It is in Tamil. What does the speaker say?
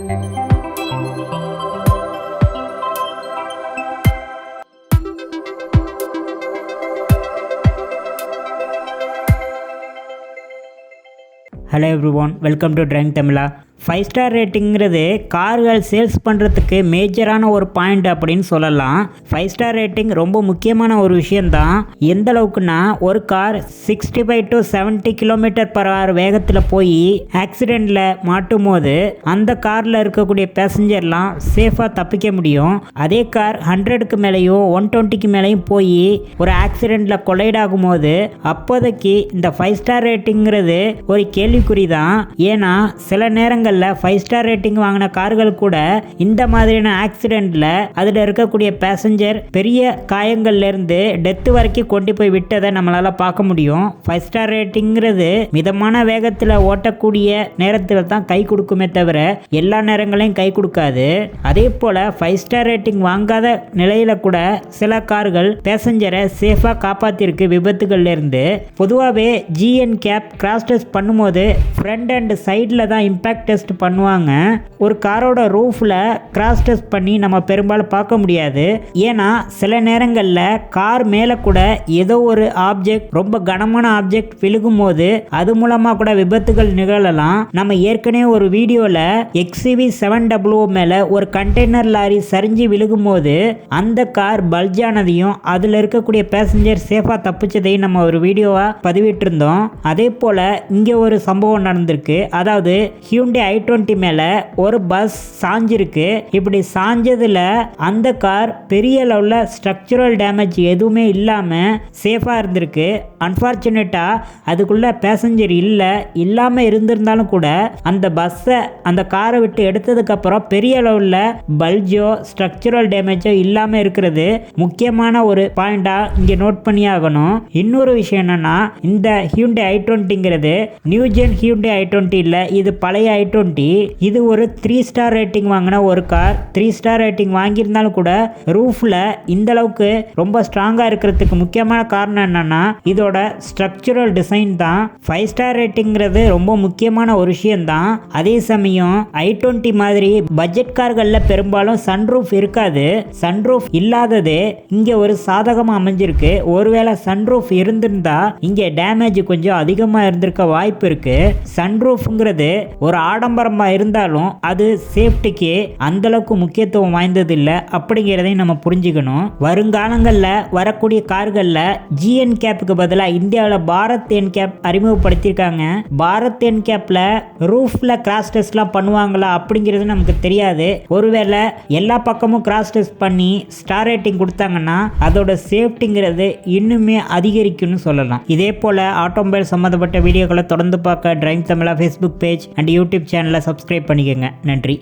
Hello everyone, welcome to driving Tamizha. 5 star ரேட்டிங்கிறது கார்கள் சேல்ஸ் பண்ணுறதுக்கு மேஜரான ஒரு பாயிண்ட் அப்படின்னு சொல்லலாம். 5 ஸ்டார் ரேட்டிங் ரொம்ப முக்கியமான ஒரு விஷயந்தான். எந்த அளவுக்குன்னா, ஒரு கார் 65 to 70 km/h வேகத்தில் போய் ஆக்சிடெண்ட்டில் மாட்டும் போது அந்த காரில் இருக்கக்கூடிய பேசஞ்சர்லாம் சேஃபாக தப்பிக்க முடியும். அதே கார் 100க்கு மேலேயும் 120க்கு மேலேயும் போய் ஒரு ஆக்சிடெண்ட்டில் கொலைட் ஆகும்போது அப்போதைக்கு இந்த 5 ஸ்டார் ரேட்டிங்கிறது ஒரு கேள்விக்குறி தான். ஏன்னா சில நேரங்கள் 5 ஸ்டார் ரேட்டிங் வாங்கின கார்கள் கூட இந்த மாதிரியான ஆக்சிடென்ட்ல அதில் இருக்கக்கூடிய பேசஞ்சர் பெரிய காயங்கள்ல இருந்து டெத் வரைக்கும் கொண்டு போய் விட்டதை நம்மளால பார்க்க முடியும். 5 ஸ்டார் ரேட்டிங்கிறது மிதமான வேகத்தில் ஓட்டக்கூடிய நேரத்தில் தான் கை கொடுக்குமே தவிர எல்லா நேரங்களையும் கை கொடுக்காது. அதே போல 5 ஸ்டார் ரேட்டிங் வாங்காத நிலையில கூட சில கார்கள் பேசஞ்சரை சேஃபா காப்பாத்திருக்கு விபத்துகள்ல இருந்து. பொதுவாகவே ஜிஎன் கேப் கிராஸ் டெஸ்ட் பண்ணும்போது ஃப்ரண்ட் அண்ட் சைடில் தான் இம்பாக்ட் டெஸ்ட் பண்ணுவாங்க. ஒரு காரோட ரூஃப்ல கிராஸ் டெஸ்ட் பண்ணி நம்ம பெரும்பாலும் பார்க்க முடியாது. ஏன்னா சில நேரங்களில் கார் மேலே கூட ஏதோ ஒரு ஆப்ஜெக்ட், ரொம்ப கனமான ஆப்ஜெக்ட் விழுகும் போது அது மூலமாக கூட விபத்துகள் நிகழலாம். நம்ம ஏற்கனவே ஒரு வீடியோவில் XCV 700 மேலே ஒரு கண்டெய்னர் லாரி சரிஞ்சு விழுகும் போது அந்த கார் பல்ஜானதையும் அதில் இருக்கக்கூடிய பேசஞ்சர் சேஃபாக தப்பிச்சதையும் நம்ம ஒரு வீடியோவாக பதிவிட்டிருந்தோம். அதே போல் இங்கே ஒரு சம்பவம் நடந்திருக்கு. அதாவது HYUNDAI I20 மேலே ஒரு பஸ் சாஞ்சிருக்கு. இப்படி சாஞ்சதில் அந்த கார் பெரிய லெவலில் ஸ்ட்ரக்சரல் டேமேஜ் எதுவுமே இல்லாமல் சேஃபாக இருந்திருக்கு. அன்ஃபார்ச்சுனேட்டாக அதுக்குள்ளே பேசஞ்சர் இல்லாமல் இருந்திருந்தாலும் கூட அந்த பஸ்ஸை அந்த காரை விட்டு எடுத்ததுக்கப்புறம் பெரிய லெவலில் பல்ஜோ ஸ்ட்ரக்சரல் டேமேஜோ இல்லாமல் இருக்கிறது முக்கியமான ஒரு பாயிண்டாக இங்கே நோட் பண்ணி ஆகணும். இன்னொரு விஷயம் என்னென்னா, இந்த HYUNDAI I20ங்கிறது நியூ ஜென் HYUNDAI I20 இல்லை, இது பழைய I20. இது ஒரு 3 ஸ்டார் ரேட்டிங் வாங்கின ஒரு கார். 3 ஸ்டார் ரேட்டிங் வாங்கியிருந்தாலும் கூட ரூஃப்ல இந்த அளவுக்கு ரொம்ப ஸ்ட்ராங்கா இருக்கிறதுக்கு முக்கியமான காரணம் என்னன்னா இதோட ஸ்ட்ரக்சரல் டிசைன் தான். 5 ஸ்டார் ரேட்டிங்கிறது ரொம்ப முக்கியமான ஒரு விஷயம் தான். அதே சமயம் I20 மாதிரி பட்ஜெட் கார்கள்ல பெரும்பாலும் சன்ரூஃப் இருக்காது. சன்ரூஃப் இல்லாதது இங்க ஒரு சாதகமா அமைஞ்சிருக்கு. ஒருவேளை சன்ரூஃப் இருந்திருந்தா இங்க டேமேஜ் கொஞ்சம் அதிகமா இருந்திருக்க வாய்ப்பு இருக்கு. சன்ரூஃப்ங்கிறது ஒரு ஆடம்பரமா இருந்தாலும் அது சேஃப்டிக்கு அந்த அளவுக்கு முக்கியத்துவம் வாய்ந்தது இல்லை அப்படிங்கிறதையும் நம்ம புரிஞ்சுக்கணும். வருங்காலங்களில் வரக்கூடிய கார்களில் ஜிஎன் கேப்புக்கு பதிலாக இந்தியாவில் பாரத் என் கேப் அறிமுகப்படுத்தியிருக்காங்க. பாரத் என் கேப்ல ரூஃப்ல கிராஸ் டெஸ்ட்லாம் பண்ணுவாங்களா அப்படிங்கிறது நமக்கு தெரியாது. ஒருவேளை எல்லா பக்கமும் கிராஸ் டெஸ்ட் பண்ணி ஸ்டார் ரேட்டிங் கொடுத்தாங்கன்னா அதோட சேஃப்டிங்கிறது இன்னுமே அதிகரிக்கும்னு சொல்லலாம். இதே போல ஆட்டோமொபைல் சம்மந்தப்பட்ட வீடியோக்களை தொடர்ந்து பார்க்க driving Tamizha Facebook page and YouTube சேனலை சப்ஸ்கிரைப் பண்ணிக்கோங்க. நன்றி.